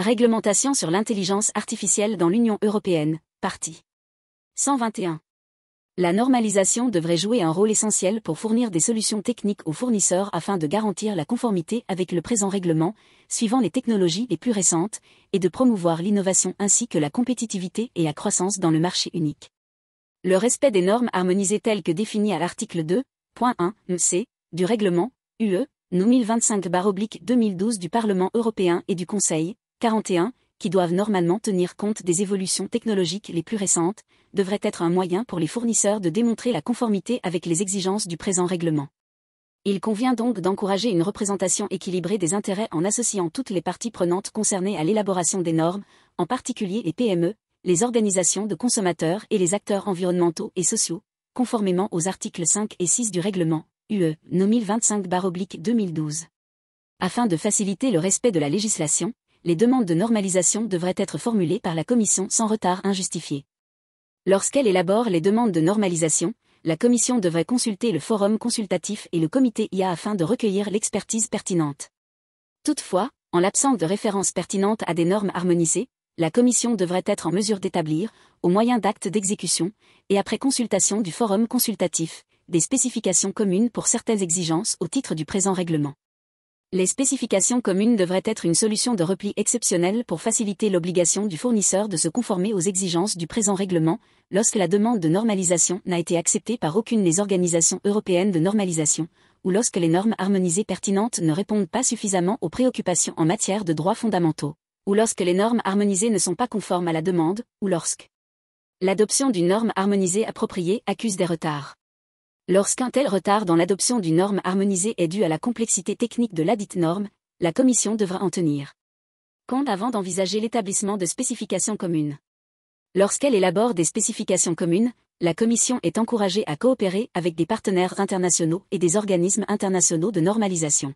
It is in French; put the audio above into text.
Réglementation sur l'intelligence artificielle dans l'Union européenne, partie 121. La normalisation devrait jouer un rôle essentiel pour fournir des solutions techniques aux fournisseurs afin de garantir la conformité avec le présent règlement, suivant les technologies les plus récentes, et de promouvoir l'innovation ainsi que la compétitivité et la croissance dans le marché unique. Le respect des normes harmonisées telles que définies à l'article 2.1 c du règlement UE No 1025/2012 du Parlement européen et du Conseil 41, qui doivent normalement tenir compte des évolutions technologiques les plus récentes, devrait être un moyen pour les fournisseurs de démontrer la conformité avec les exigences du présent règlement. Il convient donc d'encourager une représentation équilibrée des intérêts en associant toutes les parties prenantes concernées à l'élaboration des normes, en particulier les PME, les organisations de consommateurs et les acteurs environnementaux et sociaux, conformément aux articles 5 et 6 du règlement UE No 1025/2012. Afin de faciliter le respect de la législation, les demandes de normalisation devraient être formulées par la Commission sans retard injustifié. Lorsqu'elle élabore les demandes de normalisation, la Commission devrait consulter le forum consultatif et le comité IA afin de recueillir l'expertise pertinente. Toutefois, en l'absence de références pertinentes à des normes harmonisées, la Commission devrait être en mesure d'établir, au moyen d'actes d'exécution, et après consultation du forum consultatif, des spécifications communes pour certaines exigences au titre du présent règlement. Les spécifications communes devraient être une solution de repli exceptionnelle pour faciliter l'obligation du fournisseur de se conformer aux exigences du présent règlement, lorsque la demande de normalisation n'a été acceptée par aucune des organisations européennes de normalisation, ou lorsque les normes harmonisées pertinentes ne répondent pas suffisamment aux préoccupations en matière de droits fondamentaux, ou lorsque les normes harmonisées ne sont pas conformes à la demande, ou lorsque l'adoption d'une norme harmonisée appropriée accuse des retards. Lorsqu'un tel retard dans l'adoption d'une norme harmonisée est dû à la complexité technique de ladite norme, la Commission devra en tenir compte avant d'envisager l'établissement de spécifications communes. Lorsqu'elle élabore des spécifications communes, la Commission est encouragée à coopérer avec des partenaires internationaux et des organismes internationaux de normalisation.